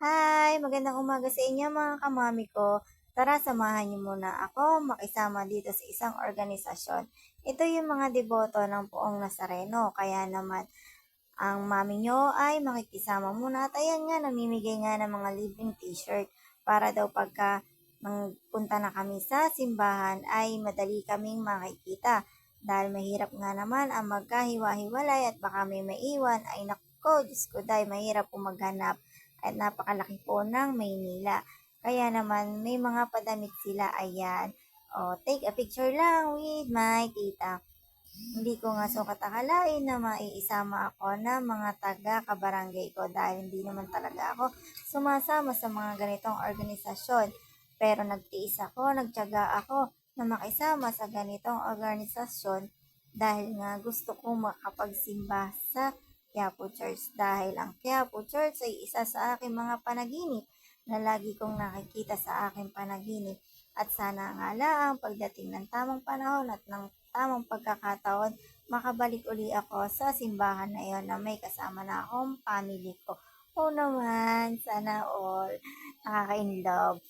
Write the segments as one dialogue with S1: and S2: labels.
S1: Hi! Magandang umaga sa inyo mga kamami ko. Tara, samahan niyo muna ako makisama dito sa isang organisasyon. Ito yung mga deboto ng Poong Nazareno. Kaya naman, ang mami nyo ay makikisama muna at ayan nga, namimigay nga ng mga libreng t-shirt para daw pagka punta na kami sa simbahan ay madali kaming makikita. Dahil mahirap nga naman ang magkahiwa-hiwalay at baka may maiwan ay nako, Diyos ko dahil mahirap po maghanap at napakalaki po ng Maynila. Kaya naman may mga padamit sila, ayan. O, take a picture lang with my tita. Hindi ko nga sukat akalain na maiisama ako na mga taga-kabarangay ko dahil hindi naman talaga ako sumasama sa mga ganitong organisasyon. Pero nagtiis ako, nagtiyaga ako na makisama sa ganitong organisasyon dahil nga gusto ko makapagsimba sa Quiapo Church dahil ang Quiapo Church ay isa sa aking mga panaginip na lagi kong nakikita sa aking panaginip at sana nga lang pagdating ng tamang panahon at ng tamang pagkakataon, makabalik uli ako sa simbahan na yon na may kasama na akong family ko. Oo naman, sana all. Nakaka-inlove.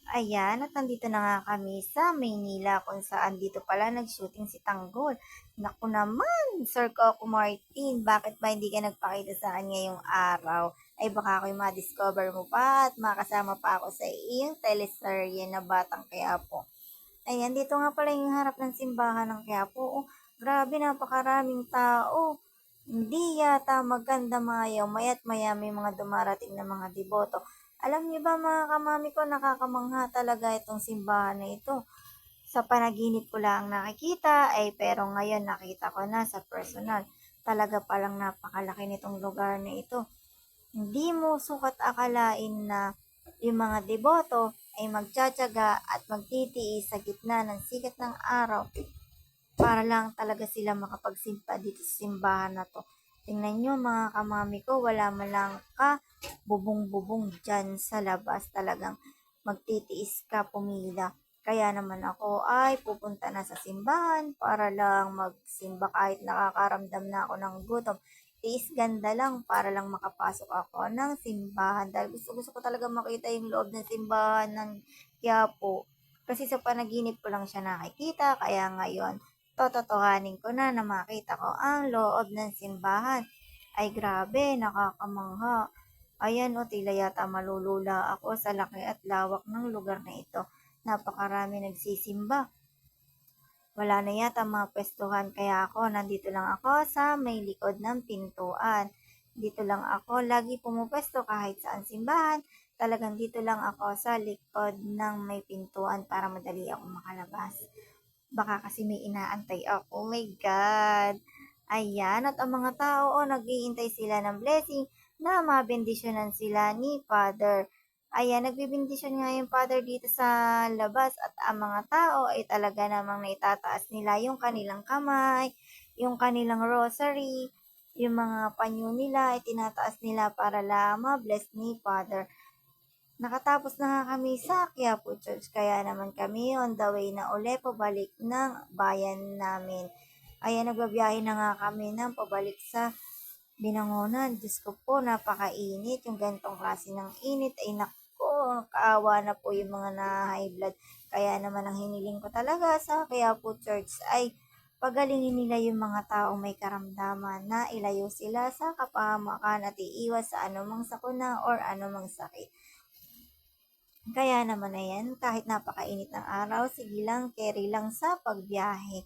S1: Ayan, at nandito na nga kami sa Maynila kung saan dito pala nag-shooting si Tanggol. Naku naman, Sir Coco Martin, bakit ba hindi ka nagpakita sa akin ngayong araw? Ay baka ako'y ma-discover mo pa at makasama pa ako sa iyong teleserye na Batang Quiapo. Ayan, dito nga pala yung harap ng simbahan ng Quiapo. Oh, grabe, napakaraming tao. Hindi yata maganda mayaw, maya't maya may mga dumarating na mga deboto. Alam niyo ba mga kamami ko, nakakamangha talaga itong simbahan na ito. Sa panaginip ko lang nakikita, pero ngayon nakita ko na sa personal. Talaga palang napakalaki nitong lugar na ito. Hindi mo sukat akalain na yung mga deboto ay magtsatsaga at magtitiis sa gitna ng sikat ng araw para lang talaga sila makapagsimpa dito sa simbahan na to. Tingnan nyo mga kamami ko, wala man lang ka bubong-bubong dyan sa labas. Talagang magtitiis ka pumila. Kaya naman ako ay pupunta na sa simbahan para lang magsimba kahit nakakaramdam na ako ng gutom. Tiis ganda lang para lang makapasok ako ng simbahan. Dahil gusto ko talaga makita yung loob ng simbahan ng Quiapo. Kasi sa panaginip ko lang siya nakikita. Kaya ngayon, tototohanin ko na na makita ko ang loob ng simbahan. Ay grabe, nakakamangha. Ayan o, tila yata malulula ako sa laki at lawak ng lugar na ito. Napakarami nagsisimba. Wala na yata mga pwestuhan kaya ako nandito lang ako sa may likod ng pintuan. Dito lang ako lagi pumupwesto kahit saan simbahan. Talagang dito lang ako sa likod ng may pintuan para madali ako makalabas. Baka kasi may inaantay ako. Oh my God! Ayan, at ang mga tao, nag-iintay sila ng blessing na mabendisyonan sila ni Father. Ayan, nagbibindisyon nga yung Father dito sa labas at ang mga tao ay talaga namang naitataas nila yung kanilang kamay, yung kanilang rosary, yung mga panyo nila ay tinataas nila para lang ma-bless ni Father. Nakatapos na nga kami sa Quiapo Church, kaya naman kami on the way na uli pabalik ng bayan namin. Ayan, nagbabiyahe na nga kami ng pabalik sa Binangonan. Diyos ko po, napakainit. Yung gantong klase ng init ay nako, kaawa na po yung mga na-high blood. Kaya naman ang hiniling ko talaga sa Quiapo Church ay pagalingin nila yung mga taong may karamdaman na ilayo sila sa kapahamakan at iiwas sa anumang sakuna or anumang sakit. Kaya naman na yan, kahit napakainit ng araw, sige lang, carry lang sa pagbiyahe.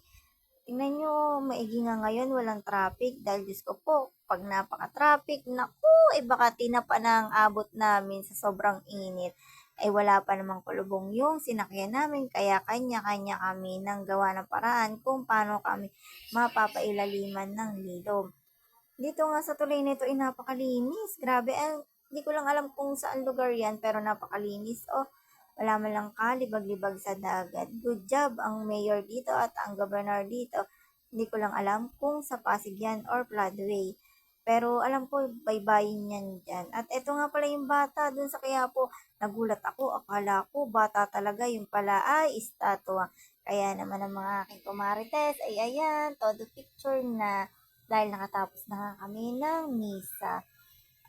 S1: Tingnan nyo, maigi nga ngayon, walang traffic. Dahil Diyos ko po, pag napaka-traffic, naku, baka tinapa na ang abot namin sa sobrang init. Ay wala pa namang kulubong yung sinakyan namin, kaya kanya-kanya kami nang gawa ng paraan kung paano kami mapapailaliman ng lilom. Dito nga sa tulay nito ay napakalinis. Grabe, hindi ko lang alam kung saan lugar yan, pero napakalinis. Oh, wala man lang kalibag-libag sa dagat. Good job ang mayor dito at ang governor dito. Hindi ko lang alam kung sa Pasig yan or Floodway. Pero alam ko, baybayin yan dyan. At eto nga pala yung bata dun sa Quiapo. Nagulat ako, akala ko bata talaga, yung pala ay estatwa. Kaya naman ang mga aking kumarites ay ayan, todo picture na dahil nakatapos na nga kami ng misa.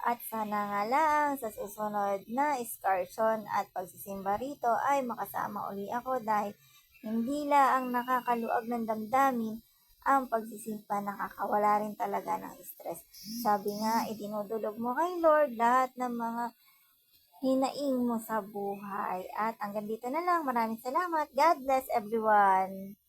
S1: At sana nga lang sa susunod na excursion at pagsisimba rito ay makasama uli ako dahil hindi lang nakakaluag ng damdamin ang pagsisimba, nakakawala rin talaga ng stress. Sabi nga, idinudulog mo kay Lord lahat ng mga hinaing mo sa buhay. At hanggang dito na lang. Maraming salamat. God bless everyone.